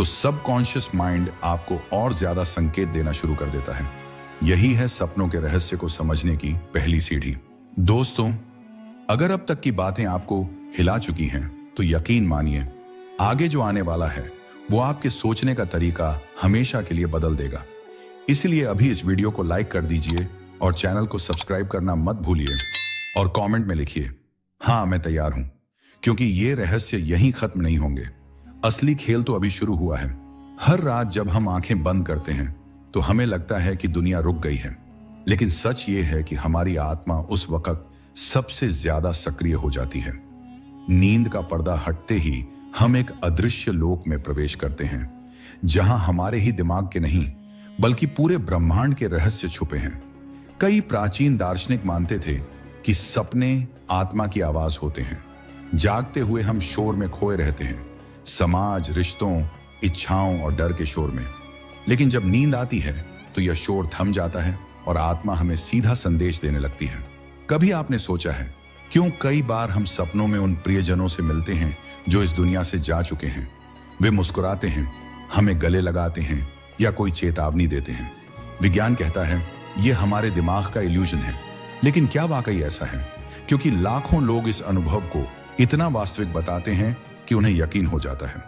तो subconscious mind आपको और ज्यादा संकेत देना शुरू कर देता है। यही है सपनों के रहस्य को समझने की पहली सीढ़ी। दोस्तों, अगर अब तक की बातें आपको हिला चुकी हैं तो यकीन मानिए आगे जो आने वाला है वो आपके सोचने का तरीका हमेशा के लिए बदल देगा। इसलिए अभी इस वीडियो को लाइक कर दीजिए और चैनल को सब्सक्राइब करना मत भूलिए और कमेंट में लिखिए, हाँ मैं तैयार हूं, क्योंकि ये रहस्य यहीं खत्म नहीं होंगे। असली खेल तो अभी शुरू हुआ है। हर रात जब हम आंखें बंद करते हैं तो हमें लगता है कि दुनिया रुक गई है, लेकिन सच ये है कि हमारी आत्मा उस वक्त सबसे ज्यादा सक्रिय हो जाती है। नींद का पर्दा हटते ही हम एक अदृश्य लोक में प्रवेश करते हैं, जहां हमारे ही दिमाग के नहीं बल्कि पूरे ब्रह्मांड के रहस्य छुपे हैं। कई प्राचीन दार्शनिक मानते थे कि सपने आत्मा की आवाज होते हैं। जागते हुए हम शोर में खोए रहते हैं, समाज, रिश्तों, इच्छाओं और डर के शोर में। लेकिन जब नींद आती है तो यह शोर थम जाता है और आत्मा हमें सीधा संदेश देने लगती है। कभी आपने सोचा है क्यों कई बार हम सपनों में उन प्रियजनों से मिलते हैं जो इस दुनिया से जा चुके हैं? वे मुस्कुराते हैं, हमें गले लगाते हैं या कोई चेतावनी देते हैं। विज्ञान कहता है यह हमारे दिमाग का इल्यूजन है, लेकिन क्या वाकई ऐसा है? क्योंकि लाखों लोग इस अनुभव को इतना वास्तविक बताते हैं कि उन्हें यकीन हो जाता है।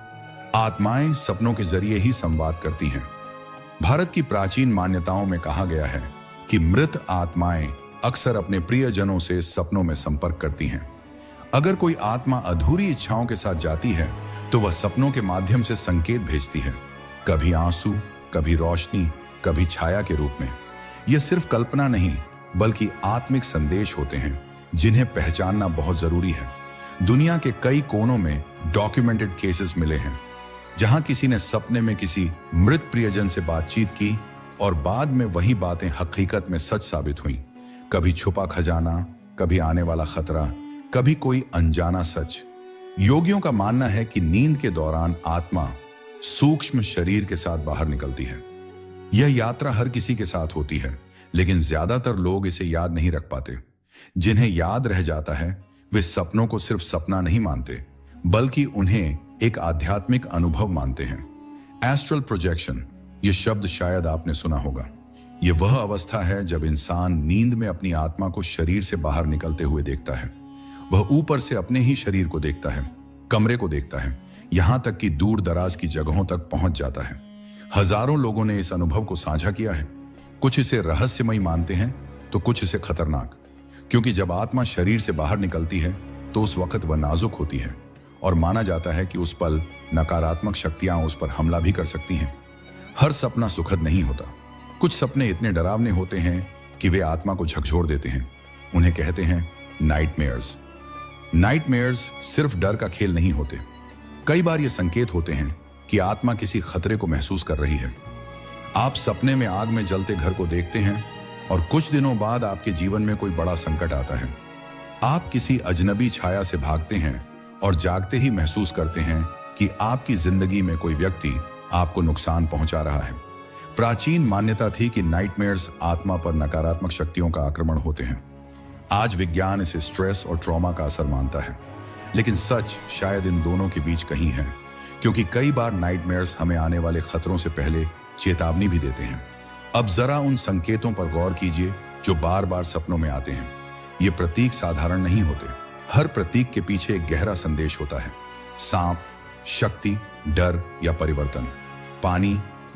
आत्माएं सपनों के जरिए ही संवाद करती हैं। भारत की प्राचीन मान्यताओं में कहा गया है कि मृत आत्माएं अक्सर अपने प्रियजनों से सपनों में संपर्क करती हैं। अगर कोई आत्मा अधूरी इच्छाओं के साथ जाती है तो वह सपनों के माध्यम से संकेत भेजती है, कभी आंसू, कभी रोशनी, कभी छाया के रूप में। यह सिर्फ कल्पना नहीं बल्कि आत्मिक संदेश होते हैं जिन्हें पहचानना बहुत जरूरी है। दुनिया के कई कोनों में डॉक्यूमेंटेड केसेस मिले हैं जहां किसी ने सपने में किसी मृत प्रियजन से बातचीत की और बाद में वही बातें हकीकत में सच साबित हुई। कभी छुपा खजाना, कभी आने वाला खतरा, कभी कोई अनजाना सच। योगियों का मानना है कि नींद के दौरान आत्मा सूक्ष्म शरीर के साथ बाहर निकलती है। यह यात्रा हर किसी के साथ होती है, लेकिन ज्यादातर लोग इसे याद नहीं रख पाते। जिन्हें याद रह जाता है वे सपनों को सिर्फ सपना नहीं मानते बल्कि उन्हें एक आध्यात्मिक अनुभव मानते हैं। एस्ट्रल प्रोजेक्शन, यह शब्द शायद आपने सुना होगा। यह वह अवस्था है जब इंसान नींद में अपनी आत्मा को शरीर से बाहर निकलते हुए देखता है। वह ऊपर से अपने ही शरीर को देखता है, कमरे को देखता है, यहां तक कि दूर दराज की जगहों तक पहुंच जाता है। हजारों लोगों ने इस अनुभव को साझा किया है। कुछ इसे रहस्यमयी मानते हैं तो कुछ इसे खतरनाक, क्योंकि जब आत्मा शरीर से बाहर निकलती है तो उस वक्त वह नाजुक होती है और माना जाता है कि उस पल नकारात्मक शक्तियां उस पर हमला भी कर सकती हैं। हर सपना सुखद नहीं होता। कुछ सपने इतने डरावने होते हैं कि वे आत्मा को झकझोर देते हैं। उन्हें कहते हैं नाइटमेयर्स। नाइटमेयर्स सिर्फ डर का खेल नहीं होते। कई बार ये संकेत होते हैं कि आत्मा किसी खतरे को महसूस कर रही है। आप सपने में आग में जलते घर को देखते हैं और कुछ दिनों बाद आपके जीवन में कोई बड़ा संकट आता है। आप किसी अजनबी छाया से भागते हैं और जागते ही महसूस करते हैं कि आपकी जिंदगी में कोई व्यक्ति आपको नुकसान पहुंचा रहा है। प्राचीन मान्यता थी कि नाइटमेयर्स आत्मा पर नकारात्मक शक्तियों का आक्रमण होते हैं। आज विज्ञान इसे स्ट्रेस और ट्रॉमा का असर मानता है, लेकिन सच शायद इन दोनों के बीच कहीं है, क्योंकि कई बार नाइटमेयर्स हमें आने वाले खतरों से पहले चेतावनी भी देते हैं। अब जरा उन संकेतों पर गौर कीजिए जो बार बार सपनों में आते हैं। ये प्रतीक साधारण नहीं होते। हर प्रतीक के पीछे एक गहरा संदेश होता है। सांप, शक्ति, डर या परिवर्तन। पानी,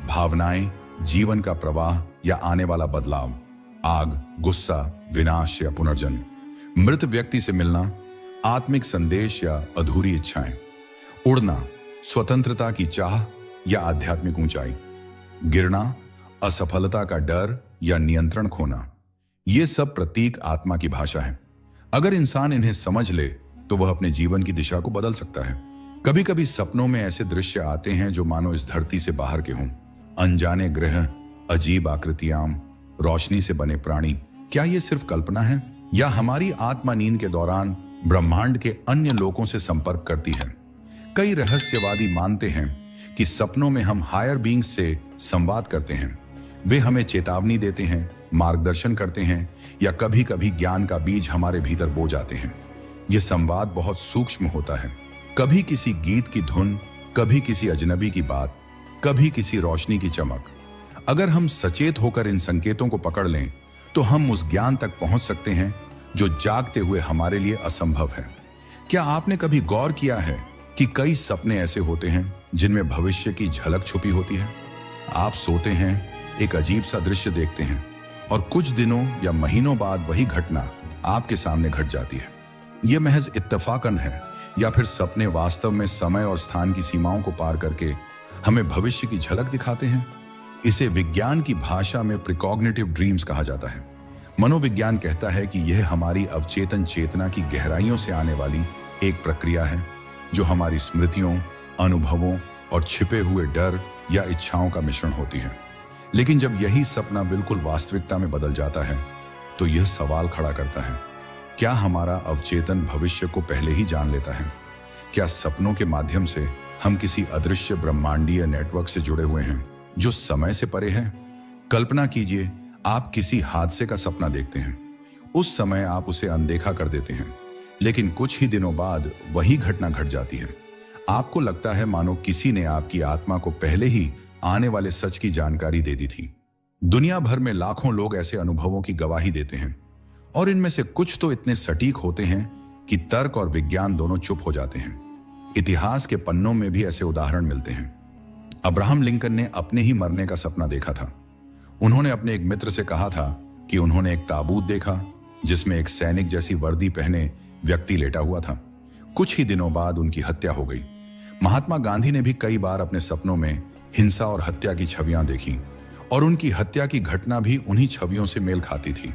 भावनाएं, जीवन का प्रवाह या आने वाला बदलाव। आग, गुस्सा, विनाश या पुनर्जन्म। मृत व्यक्ति से मिलना, आत्मिक संदेश या अधूरी इच्छाएं। उड़ना, स्वतंत्रता की चाह या आध्यात्मिक ऊंचाई। गिरना, असफलता का डर या नियंत्रण खोना। ये सब प्रतीक आत्मा की भाषा है। अगर इंसान इन्हें समझ ले तो वह अपने जीवन की दिशा को बदल सकता है। कभी कभी सपनों में ऐसे दृश्य आते हैं जो मानो इस धरती से बाहर के हों। अनजाने ग्रह, अजीब आकृतियां, रोशनी से बने प्राणी। क्या ये सिर्फ कल्पना है या हमारी आत्मा नींद के दौरान ब्रह्मांड के अन्य लोगों से संपर्क करती है? कई रहस्यवादी मानते हैं कि सपनों में हम हायर बीइंग्स से संवाद करते हैं। वे हमें चेतावनी देते हैं, मार्गदर्शन करते हैं या कभी कभी ज्ञान का बीज हमारे भीतर बो जाते हैं। यह संवाद बहुत सूक्ष्म होता है, कभी किसी गीत की धुन, कभी किसी अजनबी की बात, कभी किसी रोशनी की चमक। अगर हम सचेत होकर इन संकेतों को पकड़ लें तो हम उस ज्ञान तक पहुंच सकते हैं जो जागते हुए हमारे लिए असंभव है। क्या आपने कभी गौर किया है कि कई सपने ऐसे होते हैं जिनमें भविष्य की झलक छुपी होती है? आप सोते हैं, एक अजीब सा दृश्य देखते हैं और कुछ दिनों या महीनों बाद वही घटना आपके सामने घट जाती है। यह महज इत्तेफाकन है या फिर सपने वास्तव में समय और स्थान की सीमाओं को पार करके हमें भविष्य की झलक दिखाते हैं? इसे विज्ञान की भाषा में प्रिकॉग्निटिव ड्रीम्स कहा जाता है। मनोविज्ञान कहता है कि यह हमारी अवचेतन चेतना की गहराइयों से आने वाली एक प्रक्रिया है जो हमारी स्मृतियों, अनुभवों और छिपे हुए डर या इच्छाओं का मिश्रण होती है। लेकिन जब यही सपना बिल्कुल वास्तविकता में बदल जाता है तो यह सवाल खड़ा करता है, क्या हमारा अवचेतन भविष्य को पहले ही जान लेता है? क्या सपनों के माध्यम से हम किसी अदृश्य ब्रह्मांडीय नेटवर्क से जुड़े हुए हैं जो समय से परे है? कल्पना कीजिए, आप किसी हादसे का सपना देखते हैं। उस समय आप उसे अनदेखा कर देते हैं, लेकिन कुछ ही दिनों बाद वही घटना घट जाती है। आपको लगता है मानो किसी ने आपकी आत्मा को पहले ही आने वाले सच की जानकारी दे दी थी। दुनिया भर में लाखों लोग ऐसे अनुभवों की गवाही देते हैं और इनमें से कुछ तो इतने सटीक होते हैं कि तर्क और विज्ञान दोनों चुप हो जाते हैं। इतिहास के पन्नों में भी ऐसे उदाहरण मिलते हैं। अब्राहम लिंकन ने अपने ही मरने का सपना देखा था। उन्होंने अपने एक मित्र से कहा था कि उन्होंने एक ताबूत देखा जिसमें एक सैनिक जैसी वर्दी पहने व्यक्ति लेटा हुआ था। कुछ ही दिनों बाद उनकी हत्या हो गई। महात्मा गांधी ने भी कई बार अपने सपनों में हिंसा और हत्या की छवियां देखी और उनकी हत्या की घटना भी उन्हीं छवियों से मेल खाती थी।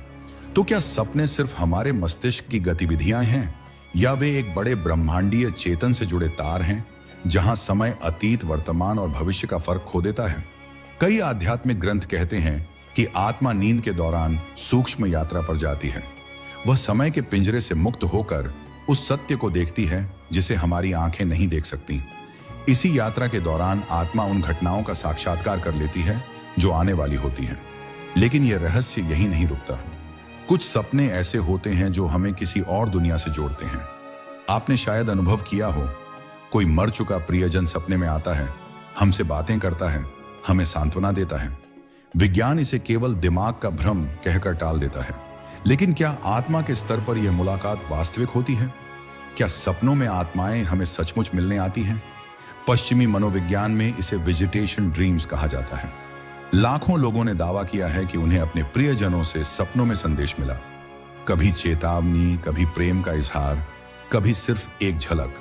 तो क्या सपने सिर्फ हमारे मस्तिष्क की गतिविधियां हैं या वे एक बड़े ब्रह्मांडीय चेतन से जुड़े तार हैं जहां समय अतीत, वर्तमान और भविष्य का फर्क खो देता है? कई आध्यात्मिक ग्रंथ कहते हैं कि आत्मा नींद के दौरान सूक्ष्म यात्रा पर जाती है। वह समय के पिंजरे से मुक्त होकर उस सत्य को देखती है जिसे हमारी आंखें नहीं देख सकती। इसी यात्रा के दौरान आत्मा उन घटनाओं का साक्षात्कार कर लेती है जो आने वाली होती हैं। लेकिन यह रहस्य यही नहीं रुकता। कुछ सपने ऐसे होते हैं जो हमें किसी और दुनिया से जोड़ते हैं। आपने शायद अनुभव किया हो, कोई मर चुका प्रियजन सपने में आता है, हमसे बातें करता है, हमें सांत्वना देता है। विज्ञान इसे केवल दिमाग का भ्रम कहकर टाल देता है, लेकिन क्या आत्मा के स्तर पर यह मुलाकात वास्तविक होती है? क्या सपनों में आत्माएं हमें सचमुच मिलने आती हैं? पश्चिमी मनोविज्ञान में इसे विजिटेशन ड्रीम्स कहा जाता है। लाखों लोगों ने दावा किया है कि उन्हें अपने प्रियजनों से सपनों में संदेश मिला। कभी चेतावनी, कभी प्रेम का इजहार, कभी सिर्फ एक झलक।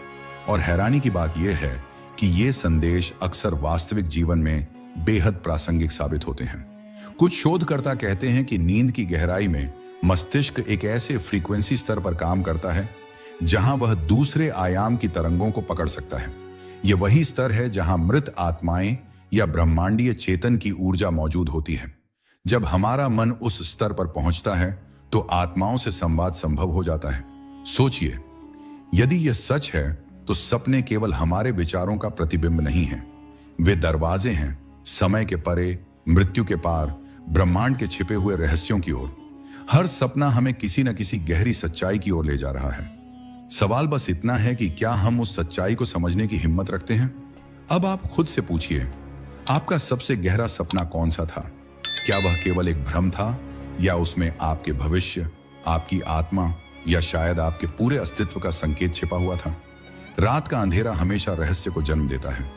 और हैरानी की बात यह है कि ये संदेश अक्सर वास्तविक जीवन में बेहद प्रासंगिक साबित होते हैं। कुछ शोधकर्ता कहते हैं कि नींद की गहराई में मस्तिष्क एक ऐसे फ्रीक्वेंसी स्तर पर काम करता है जहां वह दूसरे आयाम की तरंगों को पकड़ सकता है। यह वही स्तर है जहां मृत आत्माएं या ब्रह्मांडीय चेतन की ऊर्जा मौजूद होती है। जब हमारा मन उस स्तर पर पहुंचता है तो आत्माओं से संवाद संभव हो जाता है। सोचिए, यदि यह सच है तो सपने केवल हमारे विचारों का प्रतिबिंब नहीं हैं। वे दरवाजे हैं समय के परे, मृत्यु के पार, ब्रह्मांड के छिपे हुए रहस्यों की ओर। हर सपना हमें किसी न किसी गहरी सच्चाई की ओर ले जा रहा है। सवाल बस इतना है कि क्या हम उस सच्चाई को समझने की हिम्मत रखते हैं? अब आप खुद से पूछिए, आपका सबसे गहरा सपना कौन सा था? क्या वह केवल एक भ्रम था या उसमें आपके भविष्य, आपकी आत्मा या शायद आपके पूरे अस्तित्व का संकेत छिपा हुआ था? रात का अंधेरा हमेशा रहस्य को जन्म देता है।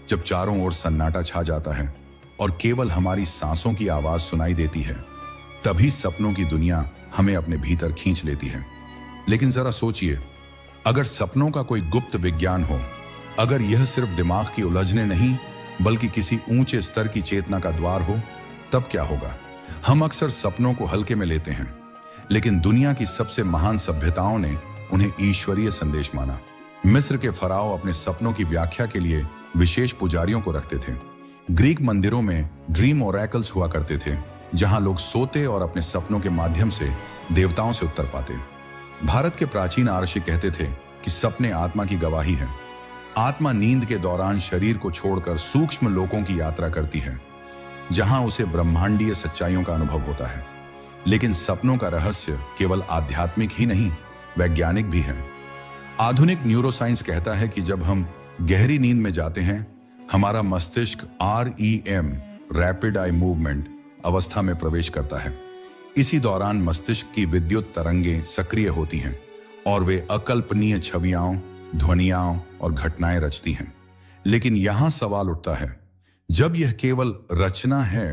जब चारों ओर सन्नाटा छा जाता है और केवल हमारी सांसों की आवाज सुनाई देती है, तभी सपनों की दुनिया हमें अपने भीतर खींच लेती है। लेकिन जरा सोचिए, अगर सपनों का कोई गुप्त विज्ञान हो, अगर यह सिर्फ दिमाग की उलझने नहीं बल्कि किसी ऊंचे स्तर की चेतना का द्वार हो, तब क्या होगा? हम अक्सर सपनों को हल्के में लेते हैं, लेकिन दुनिया की सबसे महान सभ्यताओं ने उन्हें ईश्वरीय संदेश माना। मिस्र के फराओ अपने सपनों की व्याख्या के लिए विशेष पुजारियों को रखते थे। ग्रीक मंदिरों में ड्रीम ओरेकल्स हुआ करते थे, जहां लोग सोते और अपने सपनों के माध्यम से देवताओं से उत्तर पाते। भारत के प्राचीन आर्षि कहते थे कि सपने आत्मा की गवाही है। आत्मा नींद के दौरान शरीर को छोड़कर सूक्ष्म लोकों की यात्रा करती है, जहां उसे ब्रह्मांडीय सच्चाइयों का अनुभव होता है। लेकिन सपनों का रहस्य केवल आध्यात्मिक ही नहीं, वैज्ञानिक भी है। आधुनिक न्यूरोसाइंस कहता है कि जब हम गहरी नींद में जाते हैं, हमारा मस्तिष्क REM रैपिड आई मूवमेंट अवस्था में प्रवेश करता है। इसी दौरान मस्तिष्क की विद्युत तरंगें सक्रिय होती हैं और वे अकल्पनीय छवियां, ध्वनियां और घटनाएं रचती हैं। लेकिन यहां सवाल उठता है, जब यह केवल रचना है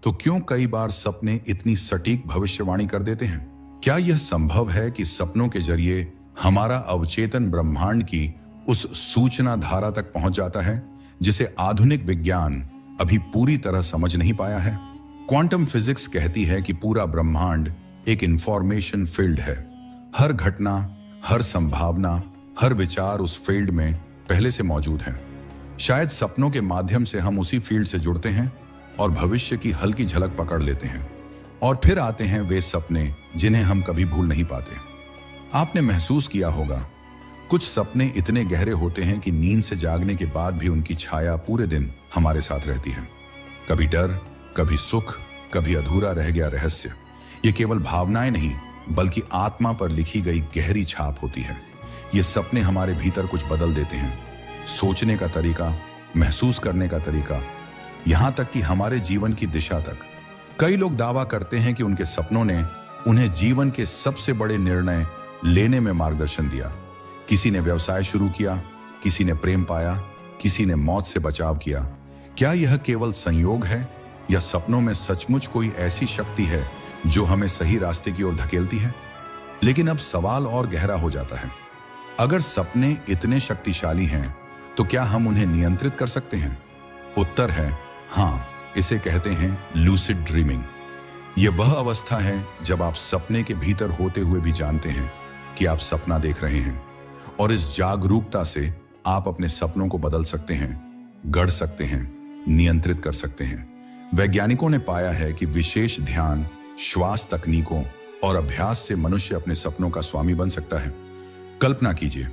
तो क्यों कई बार सपने इतनी सटीक भविष्यवाणी कर देते हैं? क्या यह संभव है कि सपनों के जरिए हमारा अवचेतन ब्रह्मांड की उस सूचना धारा तक पहुंच जाता है जिसे आधुनिक विज्ञान अभी पूरी तरह समझ नहीं पाया है? क्वांटम फिजिक्स कहती है कि पूरा ब्रह्मांड एक इंफॉर्मेशन फील्ड है। हर घटना, हर संभावना, हर विचार उस फील्ड में पहले से मौजूद है। शायद सपनों के माध्यम से हम उसी फील्ड से जुड़ते हैं और भविष्य की हल्की झलक पकड़ लेते हैं। और फिर आते हैं वे सपने जिन्हें हम कभी भूल नहीं पाते। आपने महसूस किया होगा, कुछ सपने इतने गहरे होते हैं कि नींद से जागने के बाद भी उनकी छाया पूरे दिन हमारे साथ रहती है। कभी डर, कभी सुख, कभी अधूरा रह गया रहस्य। ये केवल भावनाएं नहीं बल्कि आत्मा पर लिखी गई गहरी छाप होती है। ये सपने हमारे भीतर कुछ बदल देते हैं, सोचने का तरीका, महसूस करने का तरीका, यहां तक कि हमारे जीवन की दिशा तक। कई लोग दावा करते हैं कि उनके सपनों ने उन्हें जीवन के सबसे बड़े निर्णय लेने में मार्गदर्शन दिया। किसी ने व्यवसाय शुरू किया, किसी ने प्रेम पाया, किसी ने मौत से बचाव किया। क्या यह केवल संयोग है या सपनों में सचमुच कोई ऐसी शक्ति है जो हमें सही रास्ते की ओर धकेलती है? लेकिन अब सवाल और गहरा हो जाता है। अगर सपने इतने शक्तिशाली हैं तो क्या हम उन्हें नियंत्रित कर सकते हैं? उत्तर है हाँ। इसे कहते हैं लूसिड ड्रीमिंग। यह वह अवस्था है जब आप सपने के भीतर होते हुए भी जानते हैं कि आप सपना देख रहे हैं, और इस जागरूकता से आप अपने सपनों को बदल सकते हैं, गढ़ सकते हैं, नियंत्रित कर सकते हैं। वैज्ञानिकों ने पाया है कि विशेष ध्यान, श्वास तकनीकों और अभ्यास से मनुष्य अपने सपनों का स्वामी बन सकता है। कल्पना कीजिए,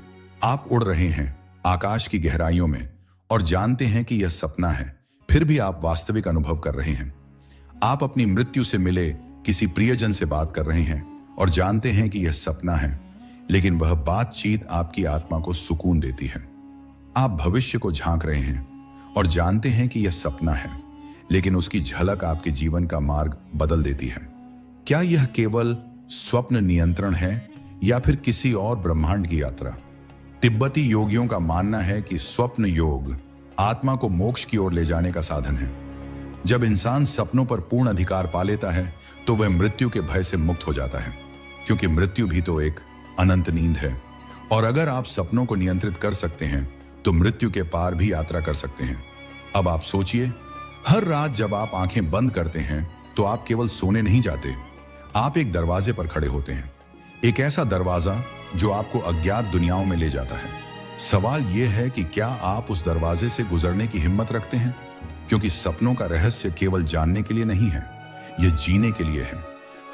आप उड़ रहे हैं आकाश की गहराइयों में और जानते हैं कि यह सपना है, फिर भी आप वास्तविक अनुभव कर रहे हैं। आप अपनी मृत्यु से मिले किसी प्रियजन से बात कर रहे हैं और जानते हैं कि यह सपना है, लेकिन वह बातचीत आपकी आत्मा को सुकून देती है। आप भविष्य को झांक रहे हैं और जानते हैं कि यह सपना है, लेकिन उसकी झलक आपके जीवन का मार्ग बदल देती है। क्या यह केवल स्वप्न नियंत्रण है या फिर किसी और ब्रह्मांड की यात्रा? तिब्बती योगियों का मानना है कि स्वप्न योग आत्मा को मोक्ष की ओर ले जाने का साधन है। जब इंसान सपनों पर पूर्ण अधिकार पा लेता है तो वह मृत्यु के भय से मुक्त हो जाता है, क्योंकि मृत्यु भी तो एक अनंत नींद है। और अगर आप सपनों को नियंत्रित कर सकते हैं तो मृत्यु के पार भी यात्रा कर सकते हैं। अब आप सोचिए, हर रात जब आप आंखें बंद करते हैं तो आप केवल सोने नहीं जाते, आप एक दरवाजे पर खड़े होते हैं। एक ऐसा दरवाजा जो आपको अज्ञात दुनियाओं में ले जाता है। सवाल यह है कि क्या आप उस दरवाजे से गुजरने की हिम्मत रखते हैं? क्योंकि सपनों का रहस्य केवल जानने के लिए नहीं है, यह जीने के लिए है।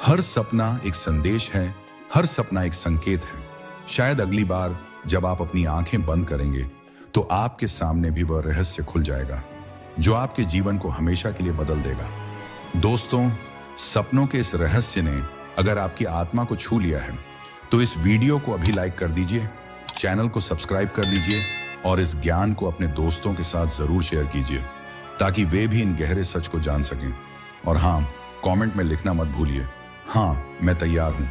हर सपना एक संदेश है, हर सपना एक संकेत है। शायद अगली बार जब आप अपनी आंखें बंद करेंगे तो आपके सामने भी वह रहस्य खुल जाएगा जो आपके जीवन को हमेशा के लिए बदल देगा। दोस्तों, सपनों के इस रहस्य ने अगर आपकी आत्मा को छू लिया है तो इस वीडियो को अभी लाइक कर दीजिए, चैनल को सब्सक्राइब कर लीजिए और इस ज्ञान को अपने दोस्तों के साथ जरूर शेयर कीजिए ताकि वे भी इन गहरे सच को जान सकें। और हाँ, कमेंट में लिखना मत भूलिए, हाँ मैं तैयार हूं,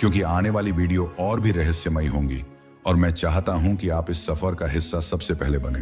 क्योंकि आने वाली वीडियो और भी रहस्यमयी होंगी और मैं चाहता हूं कि आप इस सफर का हिस्सा सबसे पहले बने।